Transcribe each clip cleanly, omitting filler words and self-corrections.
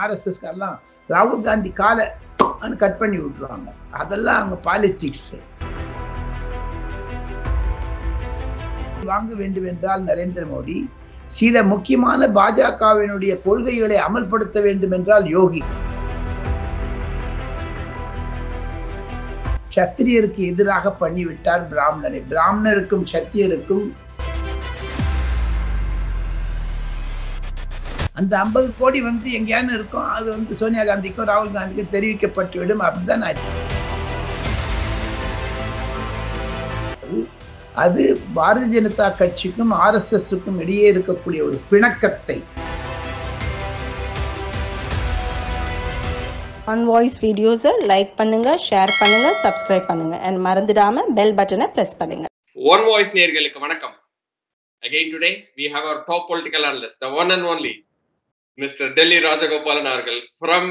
RSS காரெல்லாம் ராகுல் காந்தி காலை கட் பண்ணி விட்டுருவாங்க. அதெல்லாம் அங்க பாலிடிக்ஸ். வாங்க வேண்டும் என்றால் நரேந்திர மோடி, சில முக்கியமான பாஜகவினுடைய கொள்கைகளை அமல்படுத்த வேண்டும் என்றால் யோகி. சத்திரியருக்கு எதிராக பண்ணிவிட்டார் பிராமணரை. பிராமணருக்கும் சத்திரியருக்கும் அந்த 50 கோடி வந்து எங்கேயானு இருக்கும். அது வந்து சோனியா காந்திக்கும் ராகுல் காந்திக்கும் தெரிவிக்கப்பட்டுவிடும். அப்படிதான் அது பாரதிய ஜனதா கட்சிக்கும் RSSக்கும் இடையே இருக்கக்கூடிய ஒரு பிணக்கத்தை ஒன் வாய்ஸ் வீடியோஸை லைக் பண்ணுங்க, ஷேர் பண்ணுங்க, சப்ஸ்கிரைப் பண்ணுங்க and மறந்துடாம பெல் பட்டனை பிரஸ் பண்ணுங்க. ஒன் வாய்ஸ் நேயர்களுக்கு வணக்கம். Again today we have our top political analyst, the one and only Mr. Delhi Rajagopalan அவர்கள் from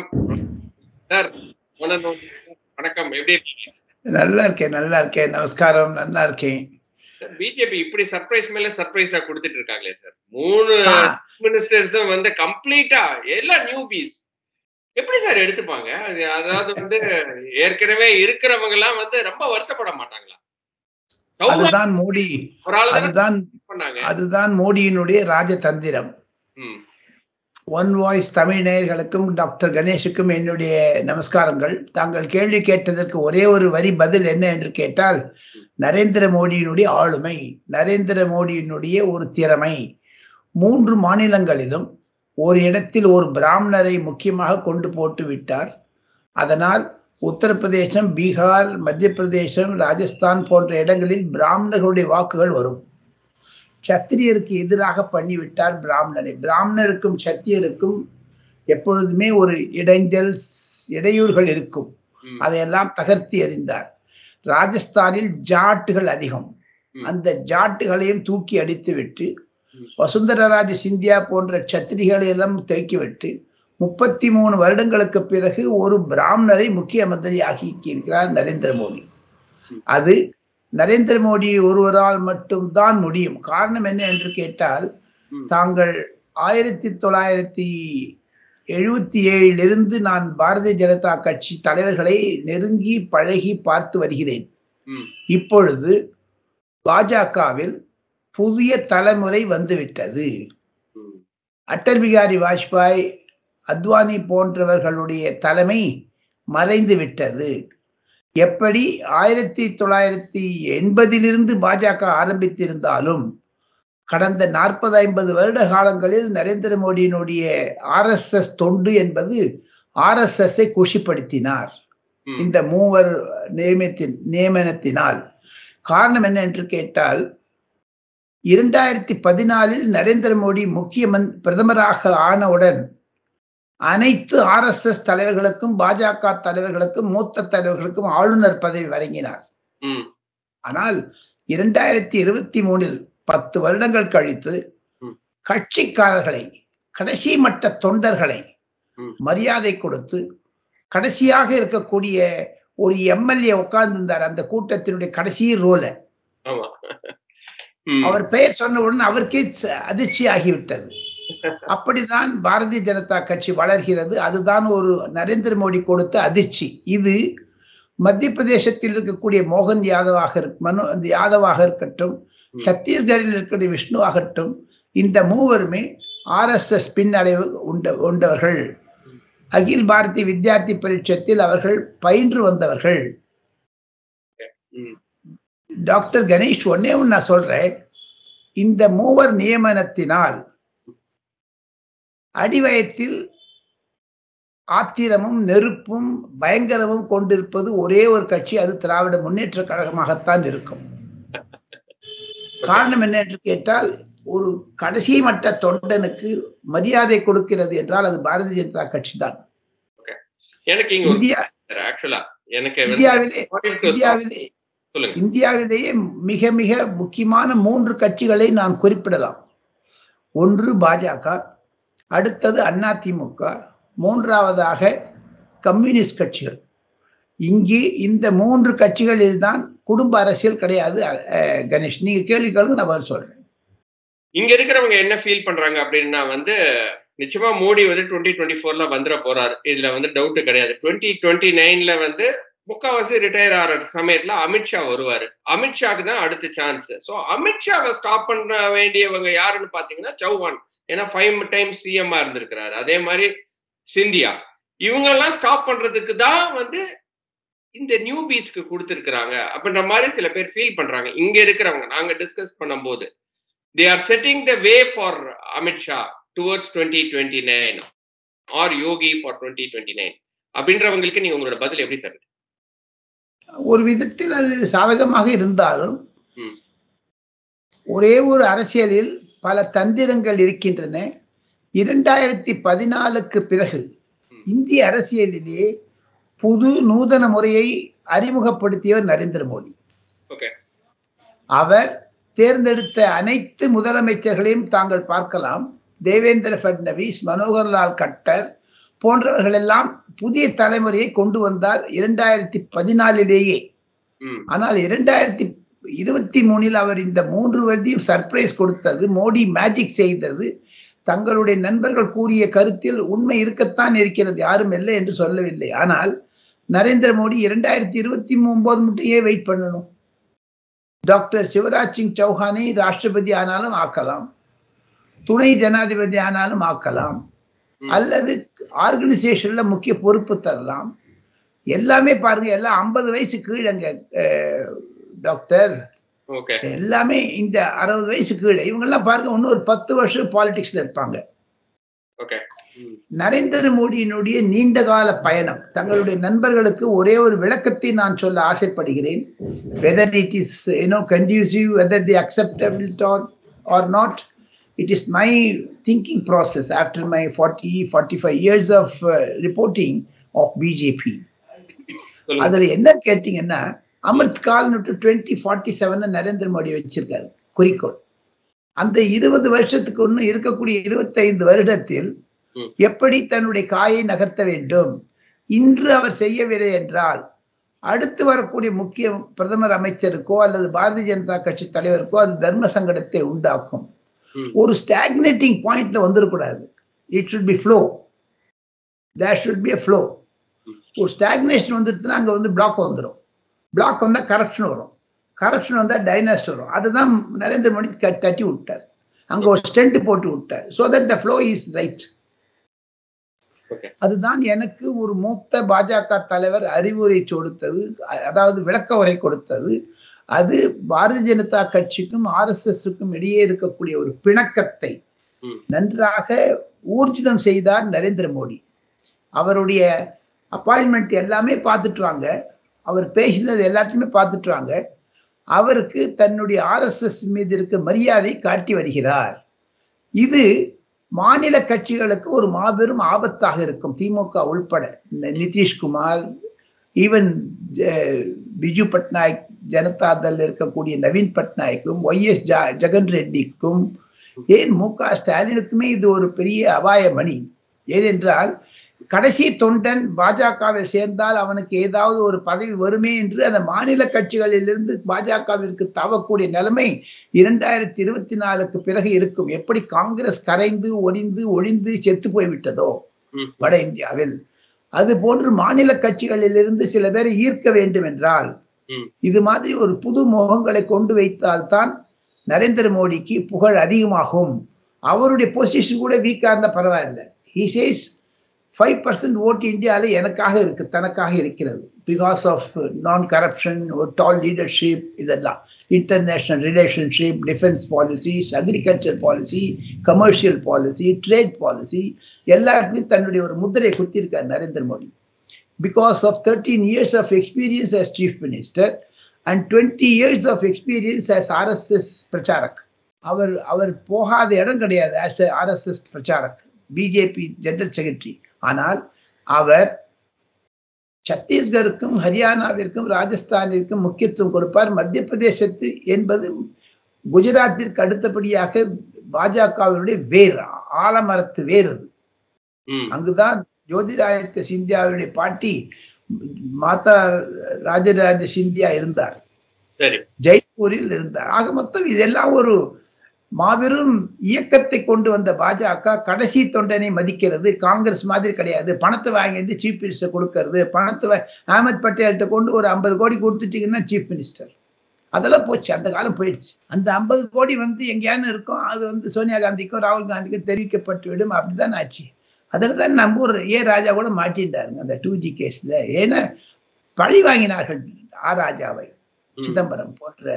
sir. one and only. வணக்கம், எப்படி இருக்கீங்க? நல்லா இருக்கேன். நமஸ்காரம், நல்லா இருக்கேன். சார், பிஜேபி இப்படி சர்ப்ரைஸ் மேல சர்ப்ரைஸா கொடுத்துட்டு இருக்காங்களே சார். 3 மினிஸ்டர்ஸும் வந்து கம்ப்ளீட்டா எல்லா நியூபீஸ் எப்படி சார் எடுத்துப்பாங்க? அதாவது வந்து ஏற்கனவே இருக்கிறவங்க எல்லாம் வந்து ரொம்ப வருத்தப்பட மாட்டாங்களா? அதுதான் மோடியினுடைய ராஜதந்திரம். ஒன் வாய்ஸ் தமிழ் நேயர்களுக்கும் டாக்டர் கணேஷுக்கும் என்னுடைய நமஸ்காரங்கள். தாங்கள் கேள்வி கேட்டதற்கு ஒரே ஒரு வரி பதில் என்ன என்று கேட்டால், நரேந்திர மோடியினுடைய ஆளுமை, நரேந்திர மோடியினுடைய ஒரு திறமை. 3 மாநிலங்களிலும் ஒரு இடத்தில் ஒரு பிராமணரை முக்கியமாக கொண்டு போட்டு விட்டார். அதனால் உத்தரப்பிரதேசம், பீகார், மத்திய பிரதேசம், ராஜஸ்தான் போன்ற இடங்களில் பிராமணர்களுடைய வாக்குகள் வரும். சத்திரியருக்கு எதிராக பண்ணிவிட்டார் பிராமணரை. பிராமணருக்கும் சத்திரியருக்கும் எப்பொழுதுமே ஒரு இடையூறுகள் இருக்கும். அதையெல்லாம் தகர்த்தி எறிந்தார். ராஜஸ்தானில் ஜாட்டுகள் அதிகம். அந்த ஜாட்டுகளையும் தூக்கி அடித்துவிட்டு வசுந்தரராஜ சிந்தியா போன்ற சத்திரிகளை எல்லாம் தேக்கிவிட்டு 33 வருடங்களுக்கு பிறகு ஒரு பிராமணரை முக்கிய மந்திரி ஆக்கியிருக்கிறார் நரேந்திர மோடி. அது நரேந்திர மோடி ஒருவரால் மட்டும்தான் முடியும். காரணம் என்ன என்று கேட்டால், தாங்கள் 1977 நான் பாரதிய ஜனதா கட்சி தலைவர்களை நெருங்கி பழகி பார்த்து வருகிறேன். இப்பொழுது பாஜகவில் புதிய தலைமுறை வந்துவிட்டது. அடல் பிகாரி வாஜ்பாய், அத்வானி போன்றவர்களுடைய தலைமை மறைந்து விட்டது. எப்படி 1980 பாஜக ஆரம்பித்திருந்தாலும் கடந்த 40-50 வருட காலங்களில் நரேந்திர மோடியினுடைய RSS தொண்டு என்பது RSSஐ குஷிப்படுத்தினார் இந்த 3 நியமனத்தினால். காரணம் என்ன என்று கேட்டால், 2014 நரேந்திர மோடி முக்கிய பிரதமராக ஆனவுடன் அனைத்து RSS தலைவர்களுக்கும் பாஜக தலைவர்களுக்கும் மூத்த தலைவர்களுக்கும் ஆளுநர் பதவி வழங்கினார். ஆனால் 2023 10 வருடங்கள் கழித்து கட்சிக்காரர்களை, கடைசி மட்ட தொண்டர்களை மரியாதை கொடுத்து, கடைசியாக இருக்கக்கூடிய ஒரு MLA உட்கார்ந்து இருந்தார் அந்த கூட்டத்தினுடைய கடைசி ரோல. அவர் பெயர் சொன்னவுடன் அவருக்கே அதிர்ச்சி ஆகிவிட்டது. அப்படிதான் பாரதிய ஜனதா கட்சி வளர்கிறது. அதுதான் ஒரு நரேந்திர மோடி கொடுத்த அதிர்ச்சி. இது மத்திய பிரதேசத்தில் இருக்கக்கூடிய மோகன் யாதவாக இருக்கட்டும், சத்தீஸ்கரில் இருக்கக்கூடிய விஷ்ணு ஆகட்டும், இந்த 3 RSS பின்னடைவு உண்டவர்கள். அகில் பாரதிய வித்யார்த்தி பரீட்சத்தில் அவர்கள் பயின்று வந்தவர்கள். டாக்டர் கணேஷ், ஒன்னே ஒன்று நான் சொல்றேன். இந்த 3 நியமனத்தினால் அடிவயத்தில் ஆத்திரமும் நெருப்பும் பயங்கரமும் கொண்டிருப்பது ஒரே ஒரு கட்சி, அது திராவிட முன்னேற்ற கழகமாகத்தான் இருக்கும். காரணம் என்ன என்று கேட்டால், ஒரு கடைசி மட்ட தொண்டனுக்கு மரியாதை கொடுக்கிறது என்றால் அது பாரதிய ஜனதா கட்சி தான். இந்தியாவிலேயே மிக மிக முக்கியமான 3 கட்சிகளை நான் குறிப்பிடலாம். ஒன்று பாஜக, அடுத்தது அதிமுக, மூன்றாவதாக கம்யூனிஸ்ட் கட்சிகள். இங்கே இந்த 3 கட்சிகளில் தான் குடும்ப அரசியல் கிடையாது. கணேஷ், நீங்க கேள்வி கேளுங்க, நான் பதில் சொல்றேன். இங்க இருக்கிறவங்க என்ன ஃபீல் பண்றாங்க அப்படின்னா வந்து, நிச்சயமா மோடி வந்து 2024 வந்துட போறாரு. இதுல வந்து டவுட் கிடையாது. 2029 வந்து முக்காவாசி ரிட்டையர் ஆகிற சமயத்துல அமித்ஷா வருவாரு. அமித்ஷாக்கு தான் அடுத்த சான்ஸ். ஸோ அமித்ஷாவை ஸ்டாப் பண்ண வேண்டியவங்க யாருன்னு பாத்தீங்கன்னா சௌஹான். ஏன்னா 5 டைம்ஸ் சிஎம்ஆ இருந்திருக்கிறாரு. அதே மாதிரி சிந்தியா. இவங்க எல்லாம் ஸ்டாப் பண்றதுக்கு தான் வந்து இந்த நியூ பீஸ்க்கு கொடுத்திருக்கிறாங்க அப்படின்ற மாதிரி சில பேர் ஃபீல் பண்றாங்க. இங்க இருக்கிறவங்க நாங்க டிஸ்கஸ் பண்ணும்போது they are setting the way for Amit Shah towards 2029 or Yogi for 2029 அப்படின்றவங்களுக்கு நீங்க உங்களோட பதில் எப்படி சார்? ஒரு விதத்தில் அது சாதகமாக இருந்தாலும் ஒரே ஒரு அரசியலில் பல தந்திரங்கள் இருக்கின்றன. 2014க்கு பிறகு இந்திய அரசியலிலே புது நூதன முறையை அறிமுகப்படுத்தியவர் நரேந்திர மோடி. அவர் தேர்ந்தெடுத்த அனைத்து முதலமைச்சர்களையும் தாங்கள் பார்க்கலாம். தேவேந்திர பட்னவிஸ், மனோகர்லால் கட்டர் போன்றவர்கள் எல்லாம் புதிய தலைமுறையை கொண்டு வந்தார் 2014லேயே. ஆனால் 2023 அவர் இந்த 3 வருடம் சர்ப்ரைஸ் கொடுத்தது, மோடி மேஜிக் செய்தது. தங்களுடைய நண்பர்கள் கூறிய கருத்தில் உண்மை இருக்கத்தான் இருக்கிறது, யாரும் இல்லை என்று சொல்லவில்லை. ஆனால் நரேந்திர மோடி 2029 மட்டும் ஏன் வெயிட் பண்ணணும்? டாக்டர் சிவராஜ் சிங் சௌஹானை ராஷ்டிரபதி ஆனாலும் ஆக்கலாம், துணை ஜனாதிபதி ஆனாலும் ஆக்கலாம், அல்லது ஆர்கனைசேஷன்ல முக்கிய பொறுப்பு தரலாம். எல்லாமே பாருங்க, எல்லாம் 50 வயசு கீழங்க டாக்டர். எல்லாமே இந்த 60 வயசு கீழே. இவங்க எல்லாம் பாருங்க இன்னும் ஒரு 10 வருஷம் பாலிடிக்ஸ்ல இருப்பாங்க. நரேந்திர மோடியினுடைய நீண்ட கால பயணம், தங்களுடைய நண்பர்களுக்கு ஒரே ஒரு விளக்கத்தை நான் சொல்ல ஆசைப்படுகிறேன். whether it is conducive, whether they accept it or not, it is my thinking process after my 45 years of reporting of BJP. அதுல என்ன கேட்டீங்கன்னா, அமிர்த் கால் 2047 நரேந்திர மோடி வச்சிருக்காரு குறிக்கோள். அந்த 20 வருஷத்துக்கு ஒண்ணு இருக்கக்கூடிய 25 வருடத்தில் எப்படி தன்னுடைய காயை நகர்த்த வேண்டும். இன்று அவர் செய்யவில்லை என்றால் அடுத்து வரக்கூடிய முக்கிய பிரதமர் அமைச்சருக்கோ அல்லது பாரதிய ஜனதா கட்சி தலைவருக்கோ அது தர்ம சங்கடத்தை உண்டாக்கும். ஒரு ஸ்டாக்னேட்டிங் பாயிண்ட்ல வந்துடக்கூடாது. It should be flow. There should be a flow. ஒரு ஸ்டாக்னேஷன் வந்துடுச்சுன்னா அங்க வந்து பிளாக் வந்துடும். பிளாக் வந்தா கரப்ஷன் வரும், கரப்ஷன் வந்தா டைனாஸ்டி வரும். அதுதான் நரேந்திர மோடி தட்டி விட்டார். அங்க ஒரு ஸ்டென்ட் போட்டு விட்டார். so that the flow is right. அதுதான் எனக்கு ஒரு மூத்த பாஜக தலைவர் அறிவுரை கொடுத்தது, அதாவது விளக்க உரை கொடுத்தது. அது பாரதிய ஜனதா கட்சிக்கும் RSSக்கும் இடையே இருக்கக்கூடிய ஒரு பிணக்கத்தை நன்றாக ஊர்ஜிதம் செய்தார் நரேந்திர மோடி. அவருடைய அப்பாயின்மெண்ட் எல்லாமே பார்த்துட்டு வாங்க, அவர் பேசினது எல்லாத்தையுமே பார்த்துட்டு வாங்க. அவருக்கு தன்னுடைய RSS மீது இருக்க மரியாதை காட்டி வருகிறார். இது மாநில கட்சிகளுக்கு ஒரு மாபெரும் ஆபத்தாக இருக்கும். திமுக உள்பட நிதிஷ்குமார், ஈவன் பிஜு பட்நாயக், ஜனதாதள் இருக்கக்கூடிய நவீன் பட்நாயக்கும், YS ஜெகன் ரெட்டிக்கும், ஏன் MK ஸ்டாலினுக்குமே இது ஒரு பெரிய அபாய மணி. ஏனென்றால் கடைசி தொண்டன் பாஜகவில் சேர்ந்தால் அவனுக்கு ஏதாவது ஒரு பதவி வருமே என்று அந்த மாநில கட்சிகளிலிருந்து பாஜகவிற்கு தாவக்கூடிய நிலைமை 2024க்கு பிறகு இருக்கும். எப்படி காங்கிரஸ் கரைந்து ஒழிந்து செத்து போய்விட்டதோ வட இந்தியாவில், அது போன்று மாநில கட்சிகளிலிருந்து சில பேரை ஈர்க்க வேண்டும் என்றால் இது மாதிரி ஒரு புது முகங்களை கொண்டு வைத்தால்தான் நரேந்திர மோடிக்கு புகழ் அதிகமாகும். அவருடைய பொசிஷன் கூட வீக்கா இருந்தா பரவாயில்ல. he says 5% ஓட்டு இந்தியாவில் எனக்காக இருக்கு, தனக்காக இருக்கிறது. பிகாஸ் ஆஃப் நான் கரப்ஷன், ஒரு டால் லீடர்ஷிப், இதெல்லாம் international relationship, defence policies, agriculture policy, commercial policy, trade policy, எல்லாருக்கும் தன்னுடைய ஒரு முத்திரை குத்திருக்கார் Narendra Modi. Because of 13 years of experience as chief minister and 20 years of experience as RSS பிரச்சாரக். அவர் போகாத இடம் கிடையாது as a RSS பிரச்சாரக், பிஜேபி ஜெனரல் செக்ரட்டரி. ஆனால் அவர் சத்தீஸ்கருக்கும் ஹரியானாவிற்கும் ராஜஸ்தானிற்கும் முக்கியத்துவம் கொடுப்பார். மத்திய பிரதேசத்து என்பது குஜராத்திற்கு அடுத்தபடியாக பாஜகவினுடைய வேர், ஆலமரத்து வேர். அது அங்குதான் ஜோதிராதித்ய சிந்தியாவுடைய பாட்டி மாதா ராஜராஜ சிந்தியா இருந்தார், ஜெய்ப்பூரில் இருந்தார். ஆக மொத்தம் இதெல்லாம் ஒரு மாபெரும் இயக்கத்தை கொண்டு வந்த பாஜக கடைசி தொண்டனை மதிக்கிறது. காங்கிரஸ் மாதிரி கிடையாது. பணத்தை வாங்கிட்டு சீஃப் மினிஸ்டர் கொடுக்கறது, பணத்தை அகமது பட்டேல்கிட்ட கொண்டு ஒரு 50 கோடி கொடுத்துட்டீங்கன்னா சீஃப் மினிஸ்டர். அதெல்லாம் போச்சு, அந்த காலம் போயிடுச்சு. அந்த 50 கோடி எங்கேயானு இருக்கும், அது சோனியா காந்திக்கும் ராகுல் காந்திக்கும் தெரிவிக்கப்பட்டு விடும். அப்படிதான் ஆச்சு. அதில் தான் நம்ம ஒரு ராஜா கூட மாட்டின்றாருங்க அந்த 2G கேஸ்ல. ஏன்னா பழி வாங்கினார்கள் ராஜாவை. சிதம்பரம் போன்ற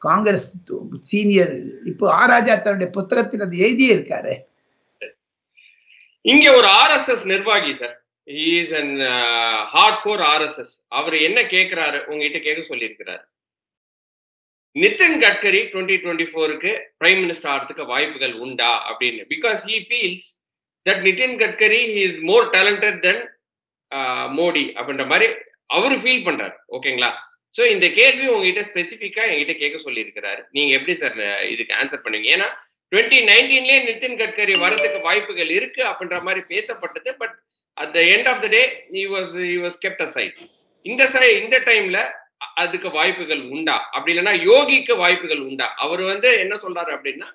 காங்கிரஸ் சீனியர். இப்போ ராஜா தன்னுடைய புத்தகத்தில் அது எழுதியே இருக்காரு. இங்க ஒரு RSS நிர்வாகி sir, he is an hardcore RSS. அவர் என்ன கேட்கிறாரு உங்ககிட்ட கேட்க சொல்லி இருக்கிறாரு, நிதின் கட்கரி 2024க்கு பிரைம் மினிஸ்டர் ஆகிறதுக்கு வாய்ப்புகள் உண்டா அப்படின்னு. Because he feels that Nitin Gadkari he is more talented than Modi அப்படின்ற மாதிரி அவரு ஃபீல் பண்றாரு. ஓகேங்களா? சோ இந்த கேள்வி உங்ககிட்ட ஸ்பெசிபிக்கா என்கிட்ட கேட்க சொல்லி இருக்கிறாரு. நீங்க எப்படி சார் இதுக்கு ஆன்சர் பண்ணுவீங்க? ஏன்னா 2019லயே நிதின் கட்கரி வரதுக்கு வாய்ப்புகள் இருக்கு அப்படின்ற மாதிரி பேசப்பட்டது. But at the end of the day he was kept aside. இந்த டைம்ல அதுக்கு வாய்ப்புகள் உண்டா? அப்படி இல்லைன்னா யோகிக்கு வாய்ப்புகள் உண்டா? அவர் என்ன சொல்றாரு அப்படின்னா,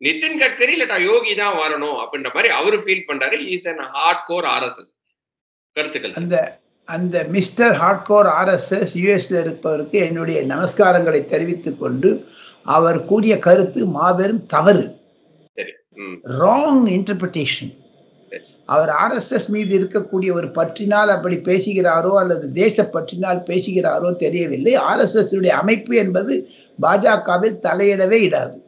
நிதின் கட்கரி இல்லட்டா யோகி தான் வரணும் அப்படின்ற மாதிரி அவரு ஃபீல் பண்றாரு. Is an hardcore RSS. கருத்துக்கள். அந்த மிஸ்டர் ஹார்ட்கோர் RSS யுஎஸ்ல இருப்பவருக்கு என்னுடைய நமஸ்காரங்களை தெரிவித்துக் கொண்டு, அவர் கூறிய கருத்து மாபெரும் தவறு, ராங் இன்டர்பிரிட்டேஷன். அவர் RSS மீது இருக்கக்கூடிய ஒரு பற்றினால் அப்படி பேசுகிறாரோ அல்லது தேச பற்றினால் பேசுகிறாரோ தெரியவில்லை. RSS உடைய அமைப்பு என்பது பாஜகவில் தலையிடவே இடாது.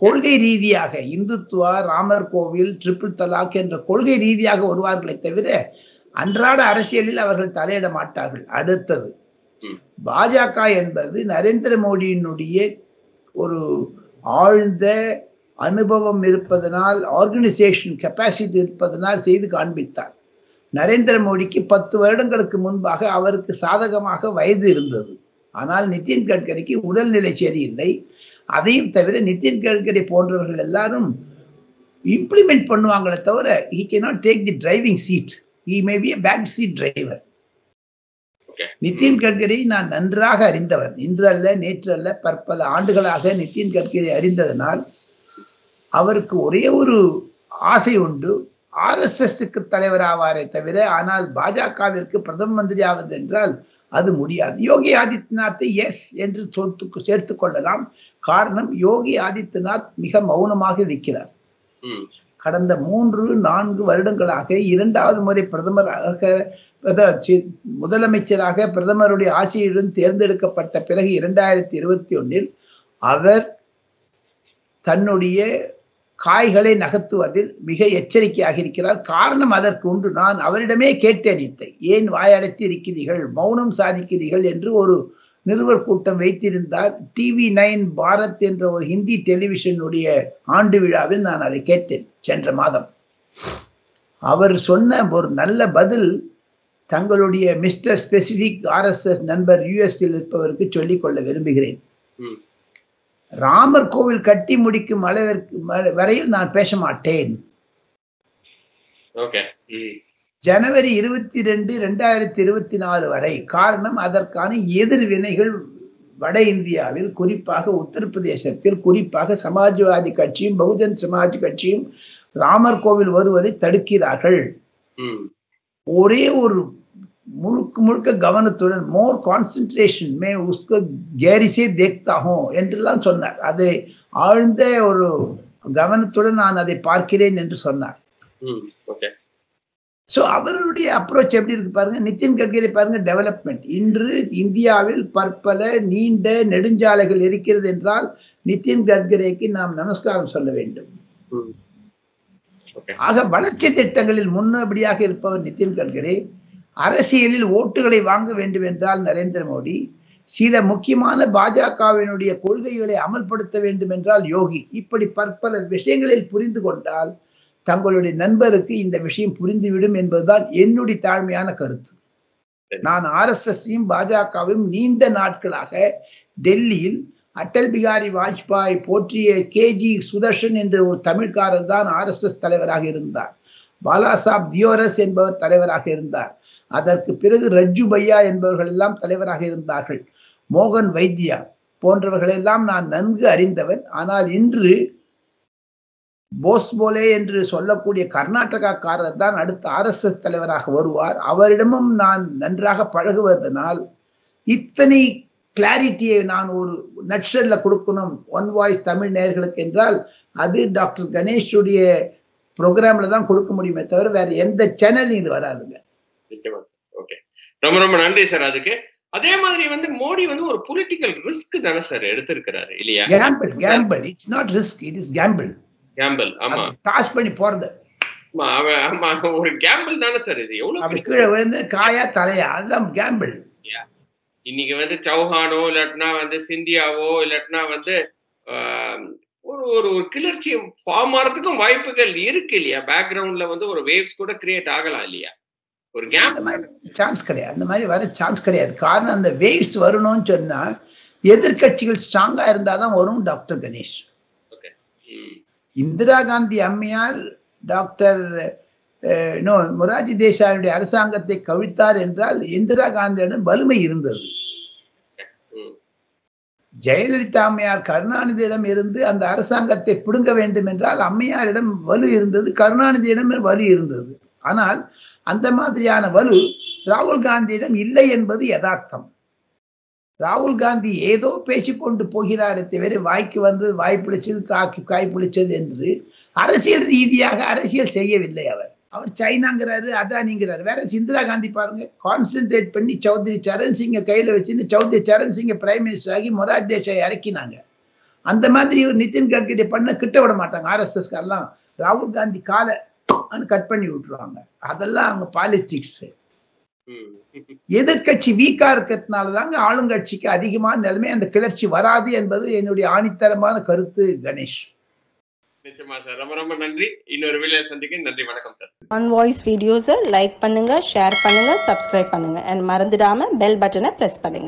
கொள்கை ரீதியாக இந்துத்துவா, ராமர் கோவில், ட்ரிபிள் தலாக் என்ற கொள்கை ரீதியாக வருவார்களை தவிர அன்றாட அரசியலில் அவர்கள் தலையிட மாட்டார்கள். அடுத்தது, பாஜக என்பது நரேந்திர மோடியினுடைய ஒரு ஆழ்ந்த அனுபவம் இருப்பதனால், ஆர்கனைசேஷன் கெப்பாசிட்டி இருப்பதனால் செய்து காண்பித்தார். நரேந்திர மோடிக்கு 10 வருடங்களுக்கு முன்பாக அவருக்கு சாதகமாக வயது இருந்தது. ஆனால் நிதின் கட்கரிக்கு உடல்நிலை சரியில்லை. அதையும் தவிர நிதின் கட்கரி போன்றவர்கள் எல்லாரும் இம்ப்ளிமெண்ட் பண்ணுவாங்களே தவிர he cannot take the driving seat. He may be a back seat driver. Nitin Gadkari நான் நன்றாக அறிந்தவர். இன்று அல்ல, நேற்று அல்ல, பற்பல ஆண்டுகளாக நிதின் கட்கரி அறிந்ததனால் அவருக்கு ஒரே ஒரு ஆசை உண்டு, RSSக்கு தலைவர் ஆவாரே தவிர. ஆனால் பாஜகவிற்கு பிரதம மந்திரி ஆவது என்றால் அது முடியாது. யோகி ஆதித்யநாத்தை எஸ் என்று சேர்த்துக் கொள்ளலாம். காரணம், யோகி ஆதித்யநாத் மிக மௌனமாக இருக்கிறார். கடந்த 3-4 வருடங்களாக 2வது முறை முதலமைச்சராக பிரதமருடைய ஆட்சியுடன் தேர்ந்தெடுக்கப்பட்ட பிறகு 2021 அவர் தன்னுடைய காய்களை நகர்த்துவதில் மிக எச்சரிக்கையாக இருக்கிறார். காரணம் அதற்கு உண்டு. நான் அவரிடமே கேட்டேன், ஏன் வாயடைத்து இருக்கிறீர்கள், மௌனம் சாதிக்கிறீர்கள் என்று ஒரு நிருபர் கூட்டம் வைத்திருந்தார். TV9 பாரத் என்ற ஒரு ஹிந்தி டெலிவிஷனுடைய ஆண்டு விழாவில் நான் அதை கேட்டேன் சென்ற மாதம். அவர் சொன்ன ஒரு நல்ல பதில் தங்களுடைய மிஸ்டர் ஸ்பெசிபிக் RSS நண்பர் US-இல் இருப்பவருக்கு சொல்லிக் கொள்ள விரும்புகிறேன். ராமர் கோவில் கட்டி முடிக்கும் வரையில் நான் பேச மாட்டேன். ஜனவரி 22, 2024 வரை. காரணம், அதற்கான எதிர்வினைகள் வட இந்தியாவில், குறிப்பாக உத்தரப்பிரதேசத்தில், குறிப்பாக சமாஜ்வாதி கட்சியும் பகுஜன் சமாஜ் கட்சியும் ராமர் கோவில் வருவதை தடுக்கிறார்கள். ஒரே ஒரு முழுக்க கவனத்துடன், மோர் கான்சென்ட்ரேஷன் மே உஸ்கோ கேரிசே தேக்தா ஹூ என்றெல்லாம் சொன்னார். அதை ஆழ்ந்த ஒரு கவனத்துடன் நான் அதை பார்க்கிறேன் என்று சொன்னார். சோ அவருடைய அப்ரோச் எப்படி இருக்கு பாருங்க. நிதின் கட்கரி பாருங்க, டெவலப்மெண்ட். இன்று இந்தியாவில் பற்பல நீண்ட நெடுஞ்சாலைகள் இருக்கிறது என்றால் நிதின் கட்கரிக்கு நாம் நமஸ்காரம் சொல்ல வேண்டும். ஆக வளர்ச்சி திட்டங்களில் முன்னபடியாக இருப்பவர் நிதின் கட்கரி. அரசியலில் ஓட்டுகளை வாங்க வேண்டும் என்றால் நரேந்திர மோடி. சில முக்கியமான பாஜகவினுடைய கொள்கைகளை அமல்படுத்த வேண்டும் என்றால் யோகி. இப்படி பற்பல விஷயங்களில் புரிந்து கொண்டால் தங்களுடைய நண்பருக்கு இந்த விஷயம் புரிந்துவிடும் என்பதுதான் என்னுடைய தாழ்மையான கருத்து. நான் RSSையும் பாஜகவையும் நீண்ட நாட்களாக டெல்லியில் அடல் பிகாரி வாஜ்பாய் போற்றிய KG சுதர்ஷன் என்ற ஒரு தமிழ்காரர் தான் RSS தலைவராக இருந்தார். பாலாசாப் தியோரஸ் என்பவர் தலைவராக இருந்தார். அதற்கு பிறகு ரஜ்ஜு பையா என்பவர்கள் எல்லாம் தலைவராக இருந்தார்கள். மோகன் வைத்யா, போன்றவர்களெல்லாம் நான் நன்கு அறிந்தவன். ஆனால் இன்று போஸ்போலே என்று சொல்லக்கூடிய கர்நாடகாக்காரர் தான் அடுத்த RSS தலைவராக வருவார். அவரிடமும் நான் நன்றாக பழகுவதனால் இத்தனை கிளாரிட்டியை நான் ஒரு நட்ஷல்ல கொடுக்கணும் ஒன் வாய்ஸ் தமிழ் நேயர்களுக்கு என்றால் அது டாக்டர் கணேஷுடைய ப்ரோக்ராம்ல தான் கொடுக்க முடியுமே தவிர வேற எந்த சேனல்லையும் இது வராதுங்க. ஓகே, ரொம்ப ரொம்ப நன்றி சார். அதுக்கு அதே மாதிரி வந்து மோடி வந்து ஒரு பொலிட்டிக்கல் ரிஸ்க் தானே சார் எடுத்திருக்கிறாரு இல்லையா? Gamble it's not risk, it is Gamble. ஆமா, டாஸ் பண்ணி போறது. ஆமா, ஒரு கேம்பிள் தானே சார் இது. எவ்வளவு கீழே விழுந்து காயா தலையா அதெல்லாம் கேம்பிள். இன்னைக்கு வந்து சௌஹானோ இல்லாட்டினா வந்து சிந்தியாவோ இல்லாட்டினா வந்து ஒரு ஒரு கிளர்ச்சி ஃபார்ம் ஆகிறதுக்கும் வாய்ப்புகள் இருக்கு இல்லையா? பேக்ரவுண்ட்ல வந்து ஒரு வேவ்ஸ் கூட கிரியேட் ஆகலாம் இல்லையா? ஒரு சான்ஸ் கிடையாது, அந்த மாதிரி வர சான்ஸ் கிடையாது. காரணம் அந்த வேவ்ஸ் வரணும்னு சொன்னா எதிர்கட்சிகள் ஸ்ட்ராங்கா இருந்தாதான் வரும். டாக்டர் கணேஷ், இந்திரா காந்தி அம்மையார் டாக்டர் மொரார்ஜி தேசாயுடைய அரசாங்கத்தை கவிழ்த்தார் என்றால் இந்திரா காந்தியிடம் வலிமை இருந்தது. ஜெயலலிதா அம்மையார் கருணாநிதியிடம் இருந்து அந்த அரசாங்கத்தை பிடுங்க வேண்டும் என்றால் அம்மையாரிடம் வலு இருந்தது, கருணாநிதியிடம் வலு இருந்தது. ஆனால் அந்த மாதிரியான வலு ராகுல் காந்தியிடம் இல்லை என்பது யதார்த்தம். ராகுல் காந்தி ஏதோ பேசிக்கொண்டு போகிறாரே தவிர வாய்க்கு வந்து வாய் பிடிச்சது காய் பிடிச்சது என்று அரசியல் ரீதியாக அரசியல் செய்யவில்லை. அவர் சைனாங்கிறாரு, அதானிங்கிறாரு. வேற இந்திரா காந்தி பாருங்க, கான்சென்ட்ரேட் பண்ணி சௌத்ரி சரண் சிங்கை கையில வச்சுன்னு சௌத்ரி சரண் சிங்கை பிரைம் மினிஸ்டர் ஆகி மொரார்ஜி தேசாயை இறக்கினாங்க. அந்த மாதிரி ஒரு நிதின் கட்கரி பண்ண கிட்ட விட மாட்டாங்க. RSSகாரெல்லாம் ராகுல் காந்தி காலை கட் பண்ணி விட்டுருவாங்க. அதெல்லாம் அங்க பாலிடிக்ஸ். எதிர்கட்சி வீக்கா இருக்கிறதுனாலதாங்க ஆளுங்கட்சிக்கு அதிகமான நிலைமை, அந்த கிளர்ச்சி வராது என்பது என்னுடைய ஆணித்தரமான கருத்து. கணேஷ், நிச்சயமா சார், ரொம்ப ரொம்ப நன்றி. இன்னொரு வீடியோல சந்திக்க நன்றி, வணக்கம் சார். ஒன் வாய்ஸ் வீடியோஸை லைக் பண்ணுங்க, ஷேர் பண்ணுங்க, சப்ஸ்கிரைப் பண்ணுங்க, அண்ட் மறந்துடாம பெல் பட்டனை பிரஸ் பண்ணுங்க.